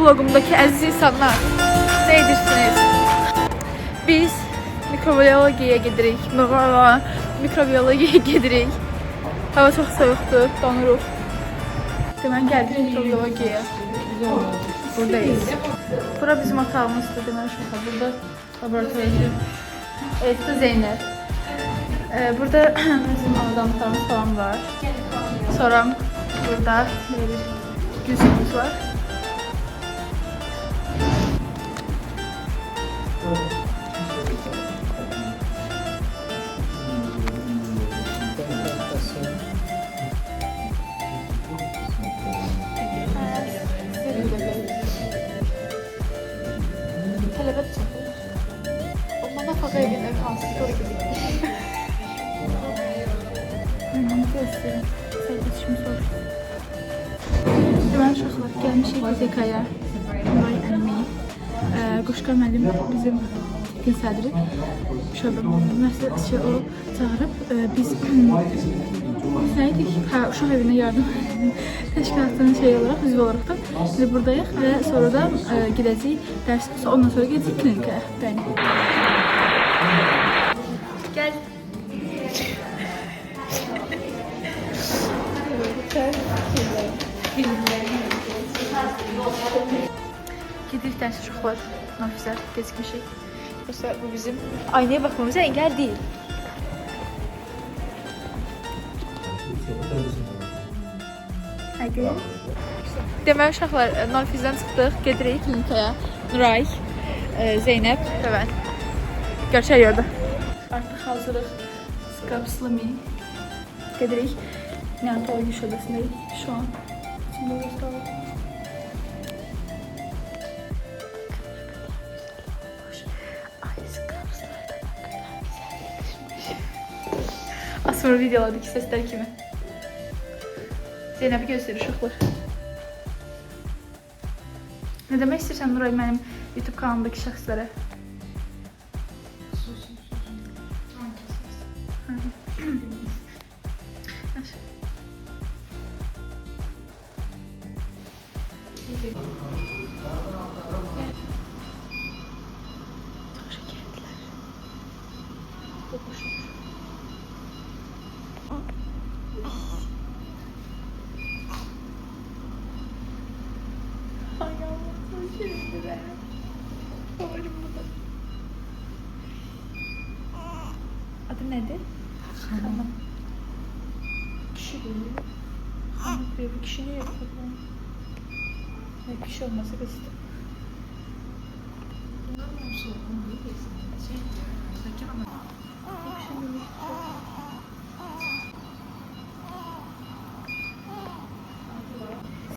vlogumdaki əziz insanlar, nə edirsiniz? Biz mikrobiyologiyaya gedirik. Mikrobiyologiyaya gedirik. Hava çox soyuqdur, donuruq. Deməli gəldik mikrobiyologiyaya. Buradayız. Bura bizim otağımızdır, deməli şoka. Burada laboratoriya gidirik. Evet, bu Zeynep. Burada bizim adamlarımız falan var. Sonra burada böyle bir yüzümüz var. Tələbət çapır. O bana faqa evində kalsın, sonra gidiyor. Önümü gösterin. Sayıdışımı soruştum. Ben uşaqlar gəlmişik Zekaya. Nuray Əlmi. Qoşqa müəllim bizim gün sədri. Məsəl o çağırıb biz neydik? Uşaq evinə yardım təşkilatının şey olaraq, üzv olaraq da biz buradayıq və sonra da gedəcəyik dərsimiz, ondan sonra gedəcəyik klinikaya. Gəl. Gedirik dərsə uşaqlar, Nafizlər, gecikmişik. Yoxsa bu bizim aynaya baxmamıza engel değil. Haydi. Deməli uşaqlar, Nafizdən çıxdıq, gedirik klinikaya. Nuray, Zeynep və mən. Görüşək yolda. Artıq hazırıq. Skapslami. Gedirik. Neonatoloji şubəsindəyik şu an. Şimdi göstərik. Az sonra videolardaki sesler kimi. Zeynep'i gösterir uşaqlar. Ne demek istiyorsan Nuray benim YouTube kanalımdaki şəxslərə? Çok şekerdiler. Çok hoşmuş. Ay yavrum, çok şekerdiler. Favorim bu da. Adı nedir? Tamam. Kişi değil. Bu kişi ne yapıyor? Kişi olması kızdı.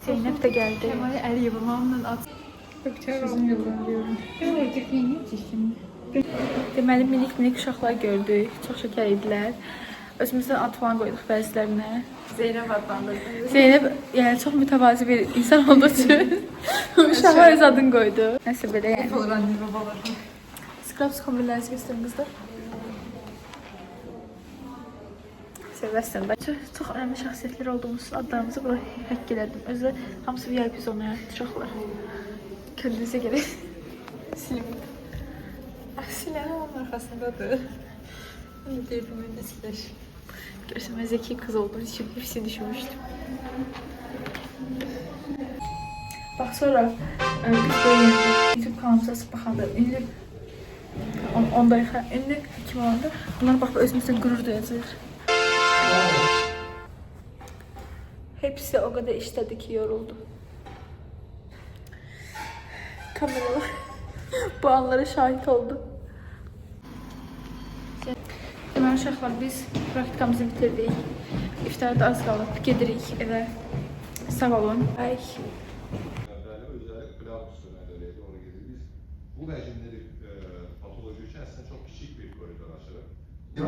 Zeynep de geldi. Kemal'i el yapımamdan at. Sizin yollanıyorum. Deməli minik uşaqlar gördük. Çox şəkər idilər. Özümüzdən ad falan qoyduq bəzilərinə. Zeynep adlandırdı. Zeynep yəni çox mütəvazi bir insan olduğu üçün uşağa öz adını qoydu. Nəsə belə yəni. Olur anne babalar. Scrubs kombinlərinizi göstərin qızlar. Sevəsən də. Çox önəmli şəxsiyyətlər olduğumuz adlarımızı bura həkk elədim. Özü hamısı VIP zonaya uşaqlar. Kendinize gelin. Silim. Silen onun arkasındadır. Deyimin de siler. Görsen ben zeki kız olduğum için hepsini düşünmüştüm. Bak sonra biz böyle YouTube kanalımıza baxanda ünlü 10 dakika ünlü kim olanda bunlar bak özümüzden gurur duyacağıq. Hepsi o kadar işledi ki yoruldu. Kameralar bu anlara şahit oldu. Deməli uşaqlar biz praktikamızı bitirdik. İftarda az qalıb gedirik evə. Sağ olun. Ay. Bu rejimleri patoloji için aslında çok küçük bir koridor açılır.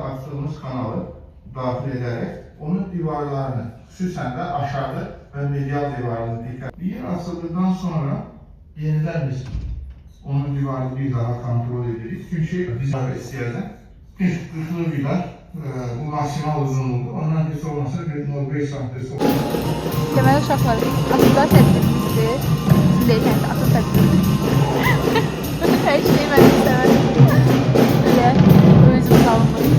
Açtığımız kanalı dahil ederek onun divarlarını, xüsusən də aşağı ve medial divarını dikkat. Bir açıldıktan sonra yeniden biz onun divarını bir daha kontrol edirik. Çünkü biz istəyərdən bir qıflı vilar bu maksimal uzunluğu. Ondan bir olmasa 1.5 cm. Deməli uşaqlar, biz aşılar tədbirimizi değil kendi atın tabii. Her şeyi ben de severim. Öyle. O yüzden kalmadı.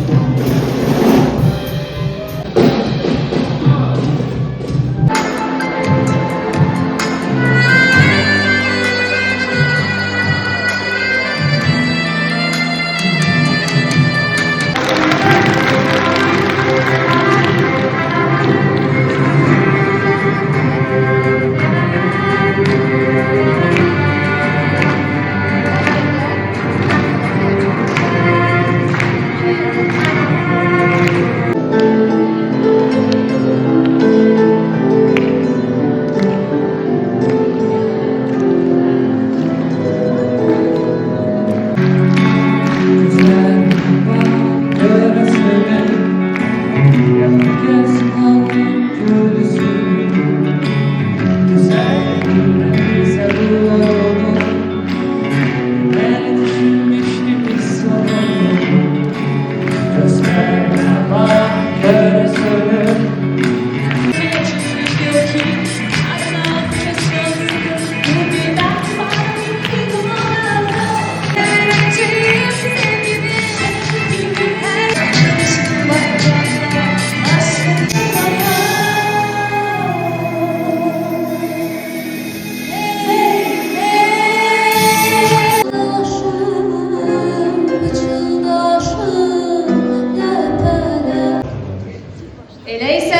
Öyleyse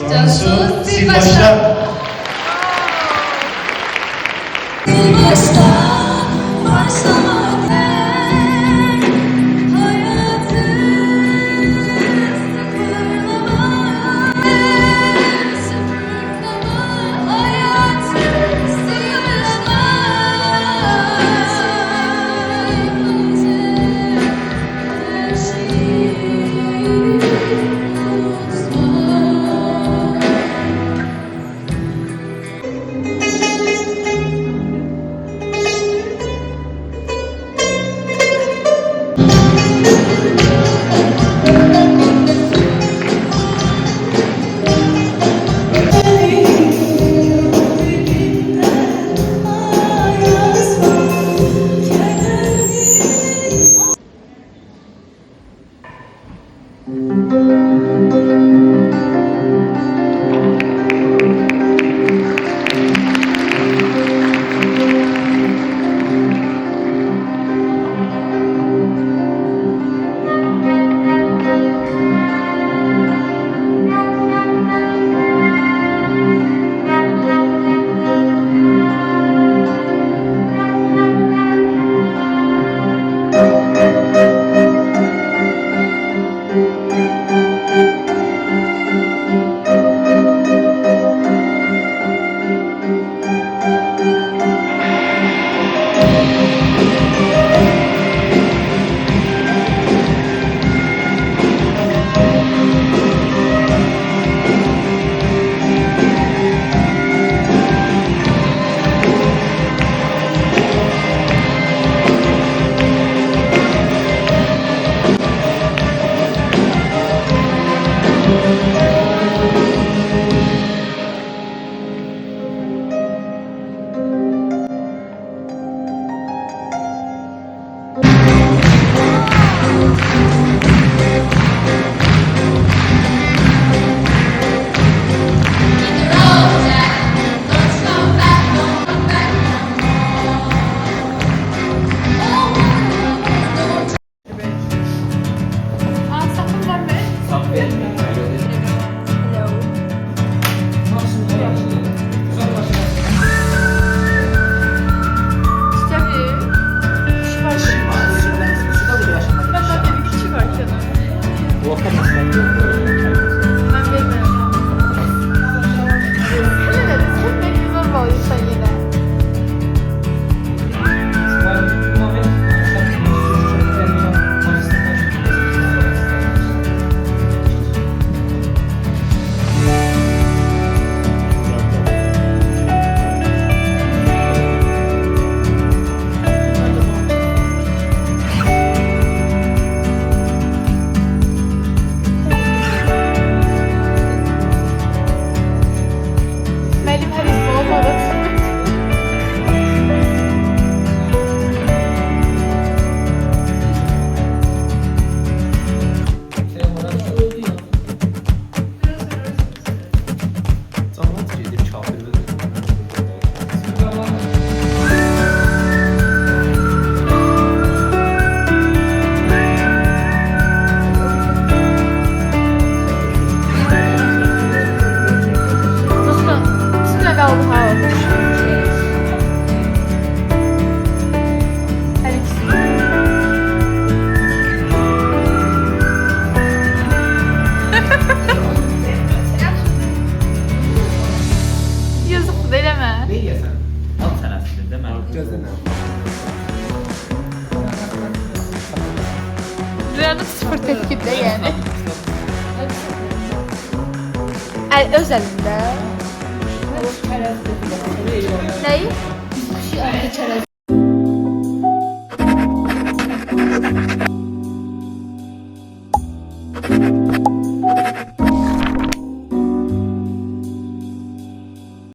Cansu sil başla. Artıq sıfır tepkidə yəni. Öz əlində. Nəyi? Çərəz